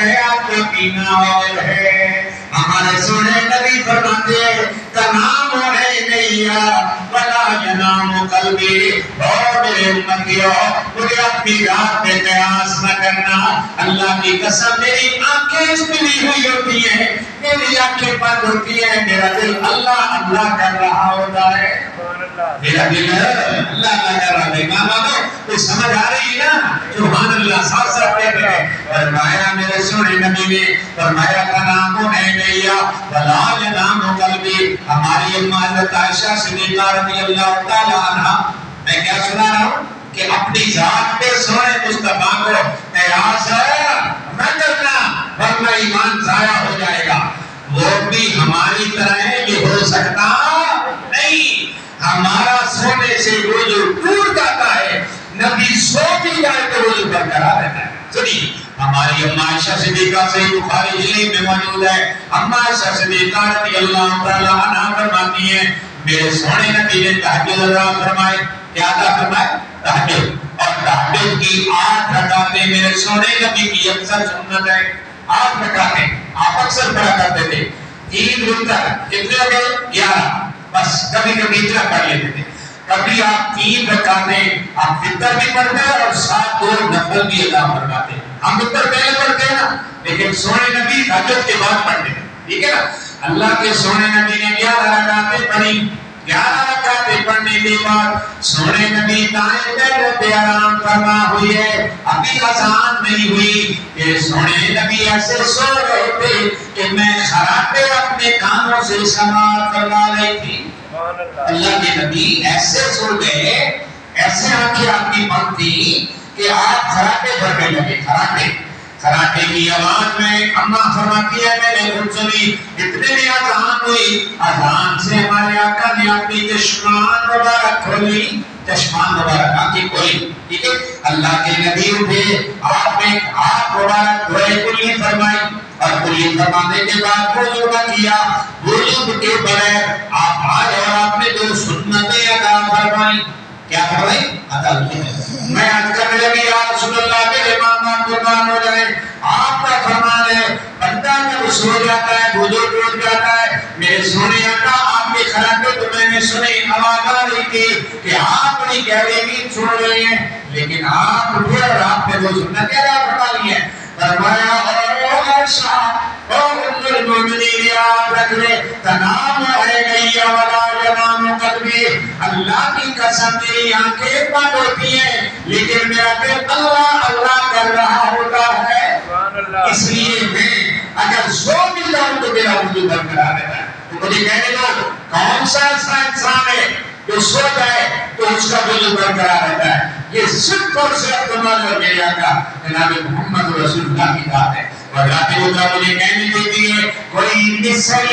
ہے آپ کا پینا اور ہے. ہمارے سونے نبی فرماتے ہیں تنام عینیا ولا ینام قلبی. اور میرے امتیوں مجھے اپنی رات میں قیاس نہ کرنا. اللہ کی قسم میری آنکھیں ملی ہوئی ہوتی ہیں, میری آنکھیں بند ہوتی ہیں, میرا دل اللہ اللہ کر رہا ہوتا ہے. میرا دل اللہ اللہ کر رہا ہے. مانو تو سمجھ آ رہی ہے نا. سبحان اللہ. ساتھ ساتھ کہتے ہیں فرمایا میرے سونے نبی نے فرمایا تنام عینیا ولا ینام قلبی. ہماری اماں حضرت عائشہ صدیقہ رضی اللہ تعالی عنہا, میں کیا سنا رہا ہوں کہ اپنی ذات پہ سونے مصطفیٰ کو قیاس نہ کرنا ورنہ ایمان ضائع ہو جائے گا. وہ بھی ہماری طرح ہے, یہ ہو سکتا نہیں. ہمارا سونے سے وضو ٹوٹ جاتا ہے, نبی سو بھی جائے تو وضو برقرار رہتا ہے. سنیے ہماری اماں عائشہ صدیقہ سے بخاری شریف میں موجود ہے. اماں عائشہ صدیقہ رضی اللہ تعالی عنہا فرماتی ہیں میرے سونے نبی نے تہجد ادا فرمائے. کیا ادا فرمائے؟ تہجد. اور تہجد کی 8 رکعتیں میرے سونے نبی کی اکثر سنت ہے. 8 رکعتیں آپ اکثر پڑھا کرتے تھے. 3 وتر کتنے ہو گئے؟ 11. بس کبھی کبھی اتنا پڑھ لیتے تھے. کبھی آپ 3 رکعتیں آپ وتر بھی پڑھتے اور ساتھ 2 نفل بھی ادا فرماتے. ہم وتر پہلے پڑھتے ہیں نا, لیکن سونے نبی تہجد کے بعد پڑھتے ہیں. ٹھیک ہے نا. اللہ کے سونے نبی نے 11 رکعتیں پڑھی. 11 رکعتیں پڑھنے کے بعد سونے نبی دائیں بیٹھے پہ آرام فرما ہوئے. ابھی اذان نہیں ہوئی کہ سونے نبی ایسے سو رہے تھے کہ میں خراٹے اپنے کانوں سے سماعت فرما رہی تھی. اللہ کے نبی ایسے سو گئے, ایسے آنکھیں آپ کی بند تھی کہ آپ خراٹے پڑھنے لگے. خراٹے کی آواز میں اماں فرماتی ہے میں نے خود سنی. اتنے میں اذان ہوئی, اذان سے ہمارے آقا نے اپنی چشمان مبارک کھولی. چشمان مبارک آنکھیں کھولی. ٹھیک ہے. اللہ کے نبی اٹھے, آپ نے ہاتھ مبارک دھوئے, کلی فرمائی اور کلی فرمانے کے بعد وضو کیا. وضو کے بغیر آپ آئے اور آپ نے 2 سنتیں ادا فرمائی. کیا فرمائی؟ ادا کی. میں عرض کرنے لگی یا رسول اللہ کے امام قربان ہو جائے. آپ کا فرمان ہے بندہ جب سو جاتا ہے وضو ٹوٹ جاتا ہے. میرے سونے آقا آپ کے خراٹے تو میں نے سنی, آواز آ رہی تھی کہ آپ بڑی گہری نیند سن رہے ہیں, لیکن آپ اٹھے اور آپ نے 2 سنتیں ادا فرما لی ہیں. فرمایا اور عائشہ اور ام المؤمنین یاد رکھ لے تنام عینیا ولا ینام قلبی. اللہ کی قسم میری آنکھیں بند ہوتی ہیں لیکن میرا دل اللہ اللہ کر رہا ہوتا ہے. اس لیے میں اگر سو بھی جاؤں تو میرا وضو برقرار رہتا ہے. تو مجھے کہنے دو کون سا ایسا انسان ہے جو سو جائے تو اس کا وضو برقرار رہتا ہے. یہ صرف اور صرف تمہارے میرے آقا جناب محمد رسول اللہ کی بات ہے. اور رات کو مجھے کہنے دیتی ہے کوئی مثل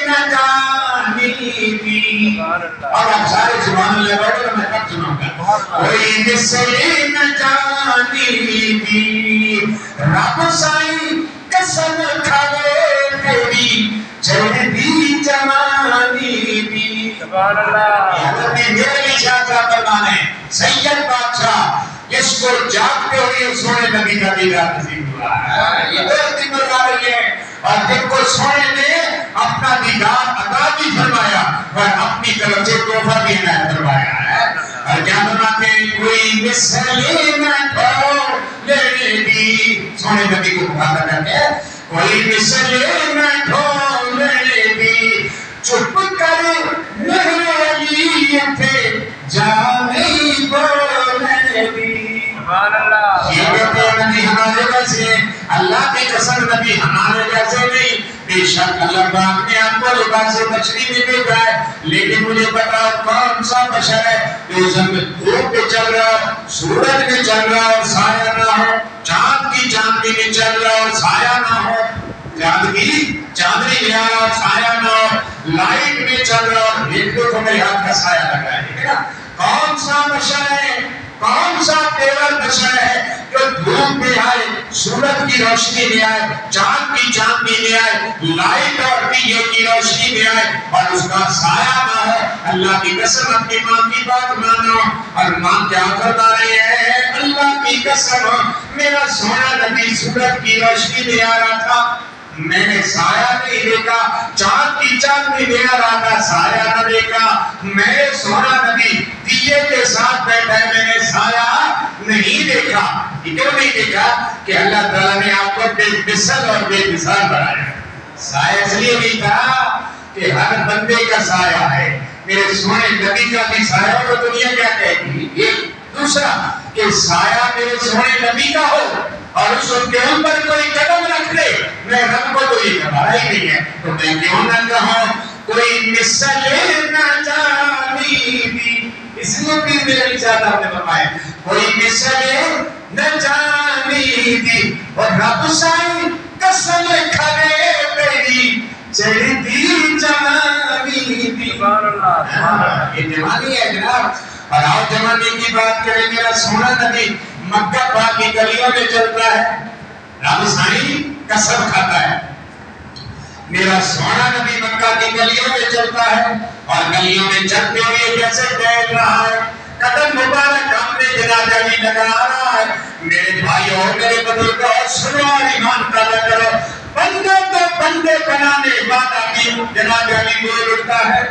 نہ جانی بھی. اور آپ سارے سبحان اللہ پڑھو تو میں کب سناؤں گا. کوئی مثل نہ جانی بھی رب سائیں قسم کھاوے تیری جلدی جمانی بھی. سبحان اللہ. یہ حضرت میرے لیے شاہ صاحب فرمان ہے سید بادشاہ جس کو جاگتے ہوئے سونے نبی کا دیدار نصیب ہوا ہے. یہ بہت ہی مزہ آ رہی ہے. اور جن کو سونے نے اپنا دیدار عطا بھی فرمایا اور اپنی طرف سے تحفہ بھی عنایت فرمایا ہے. اور کیا فرماتے ہیں کوئی مثل نہ ہو میرے بھی. سونے نبی کو مخاطب کرتے ہیں کوئی مثل نہ ہو میرے بھی. چپ کر میرے علی تھے جانے بولنے بھی. سبحان اللہ. یہ کہتے ہیں نبی ہمارے جیسے, اللہ کی قسم نبی ہمارے جیسے نہیں. بے شک اللہ پاک نے آپ کو لباس بشری میں بھیجا ہے, لیکن مجھے بتاؤ کون سا بشر ہے جو زمین دھوپ پہ چل رہا ہو, سورج میں چل رہا اور سایہ نہ ہو, چاند کی چاندنی میں چل رہا اور سایہ نہ ہو, چاند کی چاندنی میں آ رہا اور سایہ نہ ہو, لائٹ میں چل رہا اور ایک تو میرے ہاتھ کا سایہ لگ رہا ہے. کون سا بشر ہے, کون سا تیور بشر ہے جو دھوپ میں آئے، سورج کی روشنی میں آئے، چاند کی چاندنی میں آئے، لائٹ اور دیے کی روشنی میں آئے اور اس کا سایہ نہ ہو؟ اللہ کی قسم اپنی ماں کی بات مانو۔ اور ماں کیا فرما رہی ہے؟ اللہ کی قسم میرا سونا نبی سورج کی روشنی میں آ رہا تھا، میں نے سایہ نہیں دیکھا، چاند کی چاندنی میں آ رہا تھا، سایہ نہ دیکھا، میں سونا نبی دیے کے ساتھ بیٹھا ہے، میں نے سایہ نہیں دیکھا۔ کیوں نہیں دیکھا؟ کہ اللہ تعالیٰ نے آپ کو بے مثل اور بے مثال بنایا۔ سایہ اس لیے نہیں تھا کہ ہر بندے کا سایہ ہے، میرے سونے نبی کا بھی سایہ ہو تو دنیا کیا کہے گی؟ ایک دوسرا کہ سایہ میرے سونے نبی کا ہو اور اس کے اوپر کوئی قدم رکھ لے، میں رب کو تو یہ کبھارا ہی نہیں ہے، تو میں کیوں نہ کہوں کوئی مثل نہ جانی دی، اس لیے بھی میرے چاہتا ہم نے فرمایا کوئی مثل نہ جانی دی، اور رب سائی قسم کھلے تیری چڑھتی جوانی دی۔ یہ جوانی ہے جناب۔ اور آؤ جوانی کی بات کریں، میرا سونا نبی مکہ پاک کی گلیوں میں چلتا ہے، رب سائی قسم کھاتا ہے، میرا سونا نبی مکہ کی گلیوں میں چلتا ہے اور گلیوں میں چلتے ہوئے جیسے ٹہل رہا ہے، قدم مبارک اپنے جنازہ میں لگا رہا ہے۔ میرے بھائیوں، میرے بزرگوں، سنو اور ایمان پیدا کرو، بندے کو بندے بنانے والا بھی جنازہ میں بول اٹھتا ہے،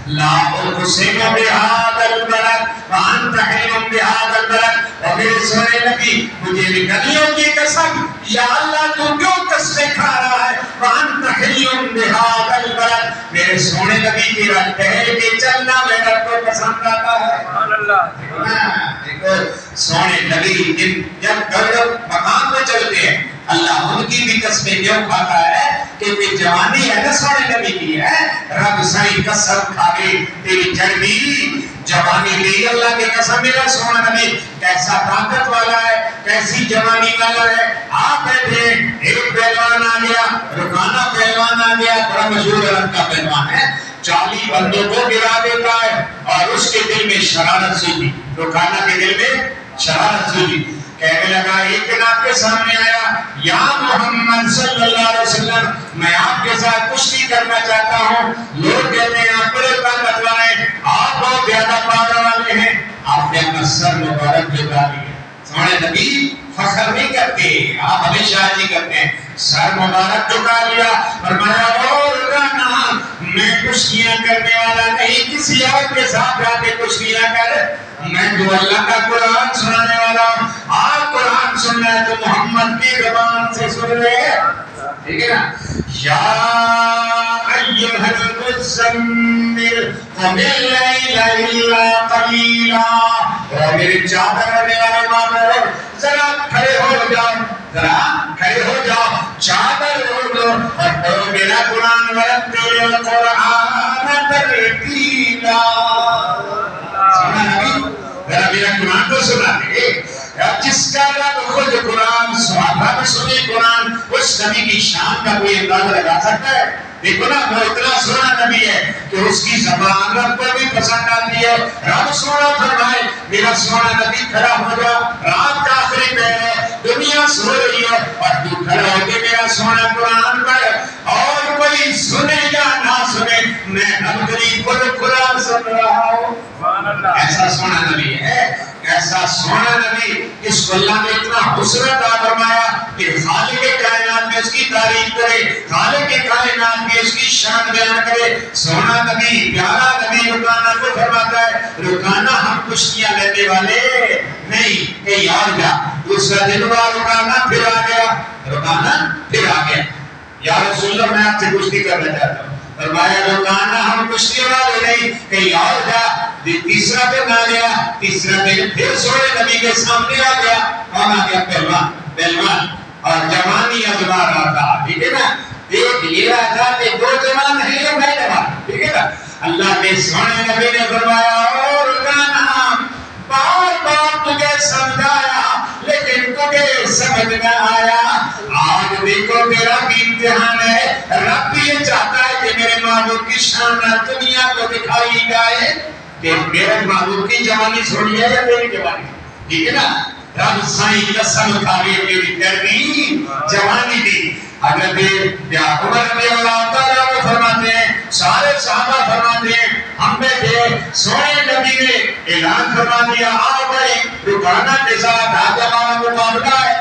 لا اقسم بہذا البلد وانت حل بہذا البلد، اور میرے سونے نبی مجھے گلیوں کی قسم، یا اللہ تو کیوں قسمیں کھا رہا ہے؟ وانت حل بہذا البلد، میرے سونے نبی کی راہ ٹہل کے چلنا میرے رب کو پسند آتا ہے۔ سبحان اللہ۔ دیکھو سونے نبی جب گھر مقام پہ چلتے ہیں، اللہ ان کی بھی قسمیں کیوں کھاتا ہے؟ کہ یہ جوانی ہے نا سونے نبی کی ہے، رب سائی قسم کھا کے تیری چڑھتی جوانی لی، اللہ کی قسم میرا سونا نبی کیسا طاقت والا ہے، کیسی جوانی والا ہے۔ آپ بیٹھے، ایک پہلوان آ گیا، رکانہ پہلوان آ گیا، بڑا مشہور عرب کا پہلوان ہے، 40 بندوں کو گرا دیتا ہے اور اس کے دل میں شرارت سوچی، رکانہ کے دل میں شرارت سوچی، کہنے لگا ایک دن آپ کے سامنے آیا، یا محمد صلی اللہ علیہ وسلم میں آپ کے ساتھ کشتی کرنا چاہتا ہوں، لوگ کہتے ہیں آپ بڑے طاقتور ہیں، آپ بہت زیادہ پاور والے ہیں، آپ نے اپنا سر مبارک جھکا لیا۔ سونے نبی فخر نہیں کرتے، آپ ہمیشہ نہیں کرتے ہیں، سر مبارک جھکا لیا، فرمایا اور رکانا میں کشتیاں کرنے والا نہیں، کسی اور کے ساتھ جا کے کشتیاں کر، میں تو اللہ کا قرآن سنانے والا ہوں، آپ قرآن سننا ہے تو محمد کی زبان سے سن لے، ٹھیک ہے نا؟ یا ایھا المزمل قم اللیل الا قلیلا، اور میرے چادر رہنے والے مامور ذرا کھڑے ہو جاؤ، ذرا کھڑے ہو جاؤ، چادر اوڑھ لو اور پڑھو میرا قرآن، ورتل القرآن ترتیلا۔ سنا نبی ذرا میرا قرآن تو سنا دے، جس کا رب خود قرآن رب سنے قرآن، اس نبی کی شان کا کوئی اندازہ لگا سکتا ہے؟ دیکھو نا وہ اتنا سونا نبی ہے کہ اس کی زبان رب کو بھی پسند آتی ہے۔ رب سونا فرمائے میرا سونا نبی کھڑا ہو جا، رات کا آخری پہر ہے، دنیا سو رہی ہے اور تو کھڑا ہو کے میرا سونا قرآن پڑھ، اور کوئی سنے یا نہ سنے میں رب کی خود قرآن سن رہا ہوں۔ ایسا سونا نبی ہے، ایسا سونا نبی جس کو اللہ نے اتنا حسن عطا فرمایا کہ خالق کائنات میں اس کی تعریف کرے، خالق کائنات میں اس کی شان بیان کرے۔ سونا نبی پیارا نبی رکانہ کو فرماتا ہے، رکانہ ہم کشتیاں لینے والے نہیں، کہ یار جا، دوسرا دن ہوا رکانہ پھر آ گیا، رکانہ پھر آ گیا، یا رسول اللہ میں آپ سے کشتی کرنا چاہتا ہوں، فرمایا رکانہ ہم کشتی والے نہیں، کہ یار جا، تیسرا دن آ گیا، تیسرا دن پھر سونے نبی کے سامنے آ گیا، کون آ گیا؟ پہلوان، پہلوان، اور جوانی ازما رہا تھا، ٹھیک ہے نا؟ دیکھ یہ رہا تھا کہ دو جوان ہیں یا میں جوان، ٹھیک ہے نا؟ اللہ کے سونے نبی نے فرمایا اور رکانہ بار بار تجھے سمجھایا لیکن تجھے سمجھ نہ آیا، آج دیکھو تیرا بھی امتحان ہے، رب بھی یہ چاہتا ہے کہ میرے محبوب کی شان دنیا کو دکھائی جائے کہ میرے محبوب کی جوانی سنی ہے یا میری جوانی؟ ٹھیک ہے نا. رب سائیں قسم کھاوے میری کرنی جوانی دی. حضرت عمر رضی اللہ تعالیٰ عنہ فرماتے ہیں سارے صحابہ فرماتے ہیں ہم میں تھے سونے نبی نے اعلان فرما دیا آؤ بھائی رکانہ کے ساتھ آج ہمارا مقابلہ ہے.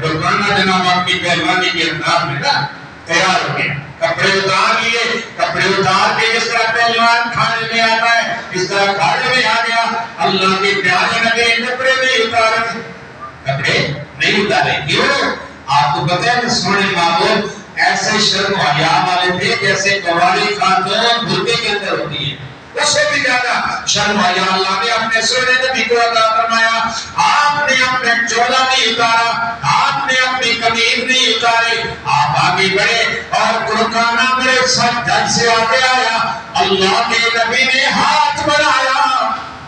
رکانہ جناب اپنی پہلوانی کے انداز میں نا تیار ہو گیا. کپڑے اتار لیے, کپڑے اتار کے جس طرح پہلوان کھانے میں آتا ہے اس طرح کھانے میں آ گیا. اللہ کے پیارے نبی کپڑے نہیں اتارے, کپڑے نہیں اتارے. کیوں؟ آپ کو پتہ ہے سونے معمول ایسے شرم و حیا والے تھے جیسے قوالی خاتون برقعے کے اندر ہوتی ہے, اس سے بھی زیادہ شرم و حیا اللہ نے اپنے سونے نبی کو عطا فرمایا. آپ نے اپنے چولا نہیں اتارا, آپ نے اپنی قمیض نہیں اتاری, آپ آگے بڑھے اور رکانہ بڑے سب ڈھنگ سے آگے آیا. اللہ کے نبی نے ہاتھ بڑھایا,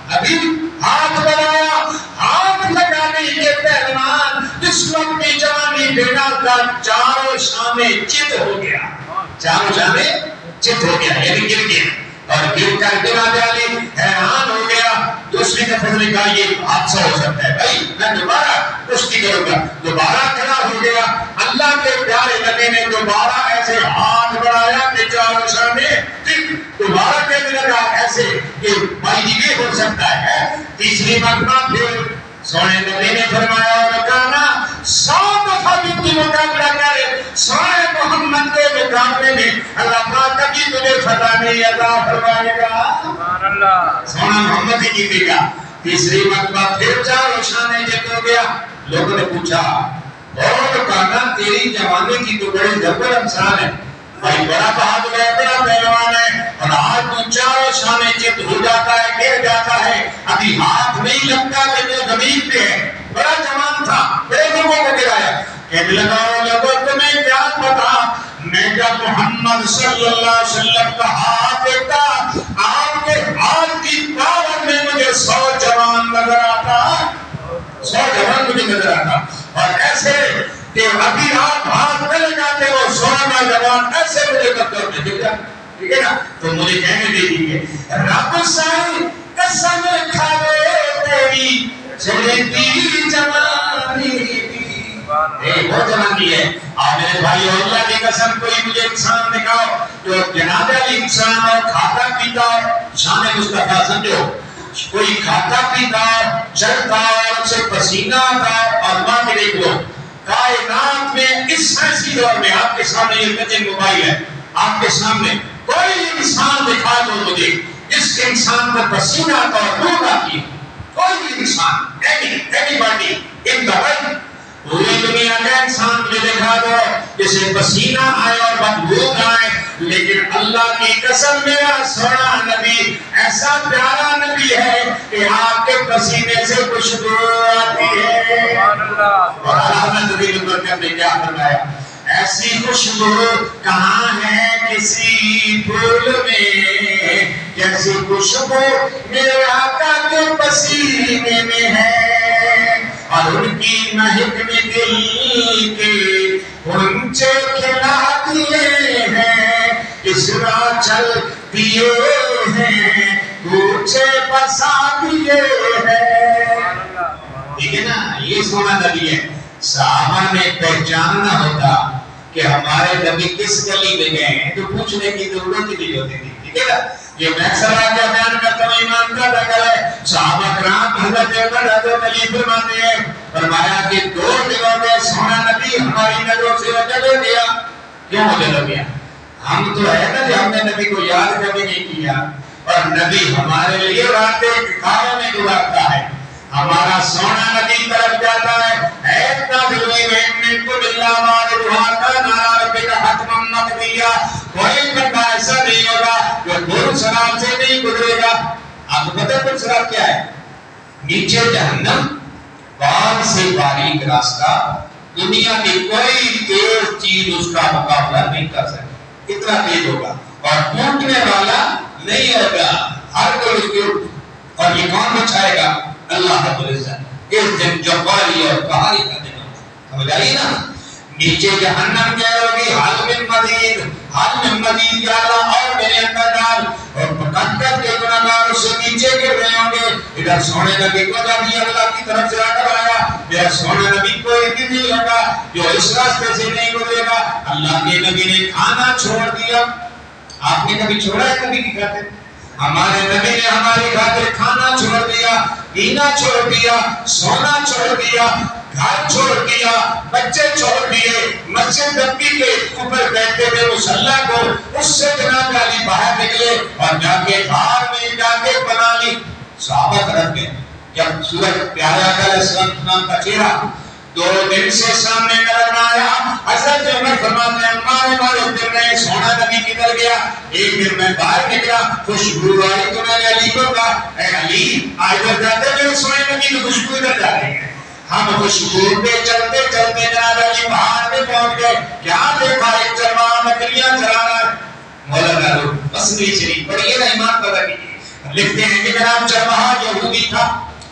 ابھی ہاتھ بڑھایا, ہاتھ لگانے کے پہلوان جس وقت کی جوانی بیٹا کا چاروں شامیں چت ہو گیا, چاروں شامیں چت ہو گیا یعنی گر گیا. اور گر کر جناب علی حیران ہو گیا. دوسری دفعہ نے کہا یہ حادثہ ہو سکتا ہے بھائی میں دوبارہ کشتی کروں گا. دوبارہ کھڑا ہو گیا. اللہ کے پیارے نبی نے دوبارہ ایسے ہاتھ بڑھایا کہ چاروں شامیں دوبارہ کہنے لگا ایسے کہ بھائی یہ ہو سکتا ہے. تیسری مرتبہ پھر سونے نبی نے فرمایا اور کہا 100 دفعہ بھی مقابلہ کرے سونے محمد کے مقابلے میں اللہ پاک کبھی تجھے فتح نہیں عطا فرمائے گا. سبحان اللہ, سونا محمد ہی جیتے گا. تیسری مرتبہ پھر چاروں شانے جت ہو گیا. لوگوں نے پوچھا اور کہا تیری جوانی کی تو بڑے جبر امثال ہے بھائی, بڑا بہادر ہے, بڑا پہلوان ہے, اور آج تو چاروں شانے چت ہو جاتا ہے, گر جاتا ہے, ابھی ہاتھ نہیں لگتا کہ وہ زمین پہ ہے. بڑا جوان تھا, بڑے لوگوں کو گرایا. کہنے لگا لوگوں تمہیں کیا پتا میں جب محمد صلی اللہ علیہ وسلم کا ہاتھ دیکھتا آپ کے ہاتھ کی پاور میں مجھے 100 جوان نظر آتا, 100 جوان مجھے نظر آتا. اور ایسے کہ ابھی آپ ہاتھ پہ لگاتے ہو 16 جوان ایسے مجھے قدر میں دکھ جاتے. ٹھیک ہے نا, تو مجھے کہنے دے دیجیے رب سائیں قسم کھاوے تیری چلتی جوانی دی. بہت جوانی ہے. آپ میرے بھائی اللہ کی قسم کوئی مجھے انسان دکھاؤ جو جناب علی انسان ہو, کھاتا پیتا شان مصطفیٰ سمجھو, کوئی کھاتا پیتا چلتا اور اسے پسینہ آتا اور ماں کے دیکھ لو کائنات میں اس ایسی دور میں آپ کے سامنے یہ ٹچنگ موبائل ہے, آپ کے سامنے کوئی انسان دکھا دو مجھے جس انسان کو پسینہ آتا اور دودھ آتی, کوئی انسان any body in the world پوری دنیا کا انسان مجھے دکھا دو جسے پسینہ آئے اور بدبو آئے. لیکن اللہ کی قسم میرا سونا نبی ایسا پیارا نبی ہے کہ آپ کے پسینے سے خوشبو آتی ہے. اور اللہ نبی نے برکت نے کیا فرمایا ایسی خوشبو کہاں ہے کسی پھول میں جیسی خوشبو میرے آقا کے پسینے میں ہے. اور ان کی مہک میں دل کے غنچے کھلا دیے ہیں, اسرا چل دیے ہیں, کوچے بسا دیے ہیں. ٹھیک ہے نا, یہ سونا نبی ہے. صحابہ نے پہچاننا ہوتا کہ ہمارے نبی کس گلی میں گئے ہیں تو پوچھنے کی ضرورت ہی نہیں ہوتی تھی. ٹھیک ہے نا, یہ میں اکثر آگے بیان کرتا ہوں ایمان کا دکھا ہے. صحابہ کرام حضرت عمر حضرت علی فرماتے ہیں فرمایا کہ 2 دنوں میں سونا نبی ہماری نظروں سے اوجھل ہو گیا. کیوں اوجھل ہو گیا؟ ہم تو ہے نا جو ہم نے نبی کو یاد کبھی نہیں کیا, اور نبی ہمارے لیے راتیں کھاروں میں گزارتا ہے. ہمارا سونا نبی طرف جاتا ہے ایتنا دلوی میں کو اللہ مار روحا کا نارا ربی کا حتم مقدیہ. کوئی بندہ ایسا نہیں ہوگا جو دور سراب سے نہیں گزرے گا. آپ کو پتہ ہے سراب کیا ہے؟ نیچے جہنم, پار سے باریک راستہ, دنیا کی کوئی تیز چیز اس کا مقابلہ نہیں کر سکتی. اتنا تیز ہوگا اور ٹوٹنے والا نہیں ہوگا. ہر کوئی اس کے, اور یہ کون بچائے گا؟ اللہ رب العزت. اس دن جباری اور قہاری کا دن ہوگا. سمجھ آئی نا, نیچے جہنم کہہ ہوگی حل من مزید, حل من مزید یا اللہ اور میرے اندر ڈال, اور مقدر کے گناہگار اس سے نیچے گر رہے ہوں گے. ادھر سونے نبی کو جب یہ اللہ کی طرف سے آ کر آیا, میرا سونے نبی کو ایک بھی نہیں لگا جو اس راستے سے نہیں گزرے گا. اللہ کے نبی نے کھانا چھوڑ دیا. آپ نے کبھی چھوڑا ہے نبی کی خاطر؟ ہمارے نبی نے ہماری خاطر کھانا چھوڑ دیا, پینا چھوڑ دیا, سونا چھوڑ دیا, گھر چھوڑ دیا, بچے چھوڑ دیے, مسجد نبی کے اوپر بیٹھتے تھے مصلی کو, اس سے جناب علی باہر نکلے اور جا کے باہر میں جا کے بنا لی. صحابہ طرف گئے, جب سورج پیارے آقا علیہ السلام کا چہرہ 2 دن سے سامنے نظر آیا, حضرت عمر فرماتے ہیں ہمارے دل میں سونا نبی کدھر گیا. ایک دن میں باہر نکلا, خوشبو آئی تو میں نے علی کو کہا اے علی ادھر جاتے میرے سونے نبی کی خوشبو ادھر جا رہی ہے. ہم خوشبو پہ چلتے چلتے جناب علی پہاڑ پہ پہنچ گئے. کیا دیکھا, ایک چرواہا بکریاں چرا رہا ہے. مولانا مسنوی شریف پڑھیے نا, ایمان پیدا کیجیے. لکھتے ہیں کہ جناب چرواہا یہودی تھا,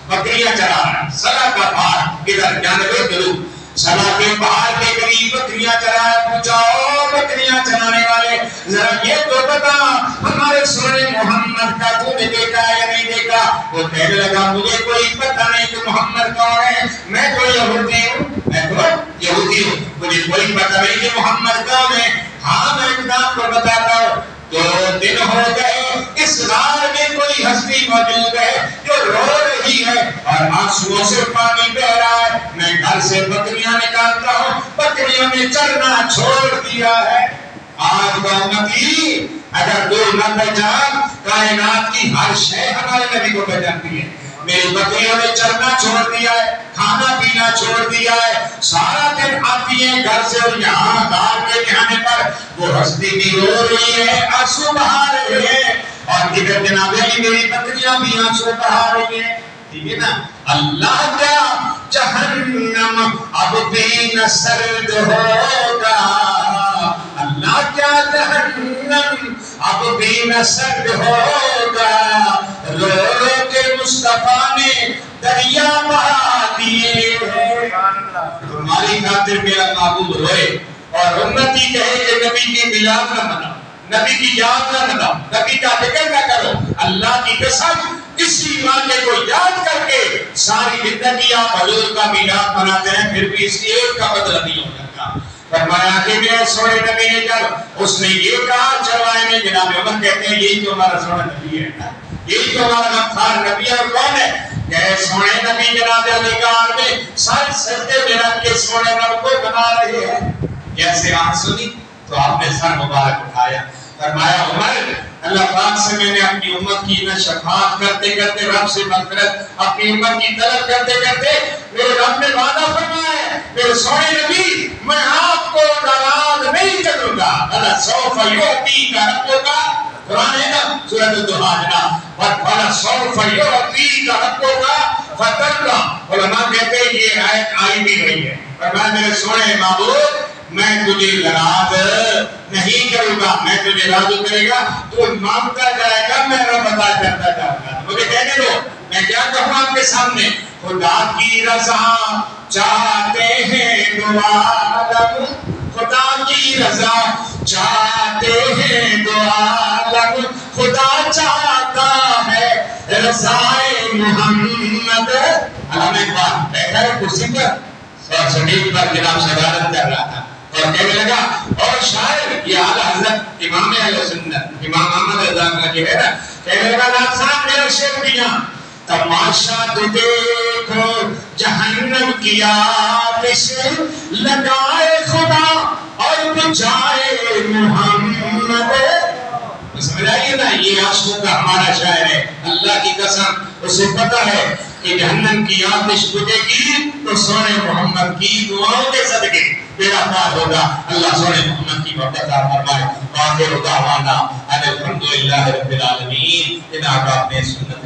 بکریاں چرا رہا ہے. سلا کا پہاڑ ادھر جانبے جنوب, سلا کے پہاڑ کے قریب بکریاں چرا ہے. پوچھا او بکریاں چرانے والے ذرا یہ تو بتا ہمارے سونے محمد کا تو نے دیکھا یا نہیں دیکھا؟ وہ کہنے لگا مجھے کوئی پتہ نہیں کہ محمد کون ہے, میں تو یہودی ہوں, میں تو یہودی ہوں, مجھے کوئی پتہ نہیں کہ محمد کون ہے. ہاں میں ایک بات کو بتاتا ہوں, 2 دن ہو گئے اس غار میں کوئی ہستی موجود ہے جو رو رہی ہے اور آنسوؤں سے پانی بہ رہا ہے. میں گھر سے بکریاں نکالتا ہوں, بکریوں نے چرنا چھوڑ دیا ہے. آج کا امتی اگر دور نہ پہچان, کائنات کی ہر شے ہمارے نبی کو پہچانتی ہے. میری بکریوں نے چرنا چھوڑ دیا ہے, کھانا پینا چھوڑ دیا ہے, سارا دن آتی ہے گھر سے اور یہاں غار کے ٹھکانے پر وہ ہستی بھی رو رہی ہے, آنسو بہا رہی ہے, اور ادھر جناب علی میری بکریاں بھی آنسو بہا رہی ہیں. ٹھیک ہے نا. اللہ کا جہنم اب بھی نہ سرد ہوگا, اللہ کیا جہنم اب بھی نہ سرد ہوگا, رو رو کے مصطفیٰ نے دریا بہا دیے ہیں. تمہاری خاطر میرا معبود روئے اور امتی کہے کہ نبی کی میلاد نہ مناؤ, نبی کی یاد نہ مناؤ, نبی کا فکر نہ کرو. اللہ کی قسم اسی واقعے کو یاد کر کے ساری زندگی آپ حضور کا میلاد مناتے ہیں, پھر بھی اس کی ایک کا بدلہ نہیں ہو سکتا. فرمایا کہ میرے سونے نبی نے جب اس نے یہ کہا, چروائے نے جناب عمر کہتے ہیں یہی تو ہمارا سونا نبی ہے, یہی تو ہمارا غفار نبی ہے. اور کون ہے کہ سونے نبی جناب علی غار میں سر سجدے میں رکھ کے سونے رب کو بنا رہے ہیں. جیسے آن سنی تو آپ نے سر مبارک اٹھایا. فرمایا عمر اللہ پاک سے میں نے اپنی امت کی نہ شفاعت کرتے کرتے رب سے مغفرت, اپنی امت کی طلب کرتے کرتے میرے رب نے وعدہ فرمایا ہے میرے سونے نبی میں آپ کو ناراض نہیں کروں گا. اللہ سوف یعطیک ربک, قرآن ہے نا سورۃ الدحا جناب, اللہ سوف یعطیک ربک فترضی. علماء کہتے ہیں یہ آیت آئی بھی رہی ہے. فرمایا میرے سونے معبود میں تجھے ناراض نہیں کروں گا, میں تجھے راضی کرے گا, تو مانگتا جائے گا, میں رب عطا کرتا جاؤں گا. مجھے کہنے دو میں کیا کہوں آپ کے سامنے. خدا کی رضا چاہتے ہیں دو عالم, خدا کی رضا چاہتے ہیں دو عالم, خدا چاہتا ہے رضائے محمد. علامہ اقبال بیٹھا ہے کرسی پر اور زمین پر جناب صدارت کر رہا تھا اور کہنے لگا, اور شاعر یہ اعلیٰ حضرت امام اہل سنت امام احمد رضا کا جو ہے نا, کہنے لگا نام صاحب میرا شعر دیا, تماشا تو دیکھو جہنم کی آتش لگائے خدا اور بجائے محمد. سمجھ آئیے نا, یہ عاشقوں کا ہمارا شاعر ہے. اللہ کی قسم اسے پتا ہے کہ جہنم کی آتش بجھے گی تو سونے محمد کی دعاؤں کے صدقے میرا پار ہوگا. اللہ سونے محمد کی برکت عطا فرمائے. واخر دعوانا ان الحمدللہ رب العالمین. جناب آپ نے سنت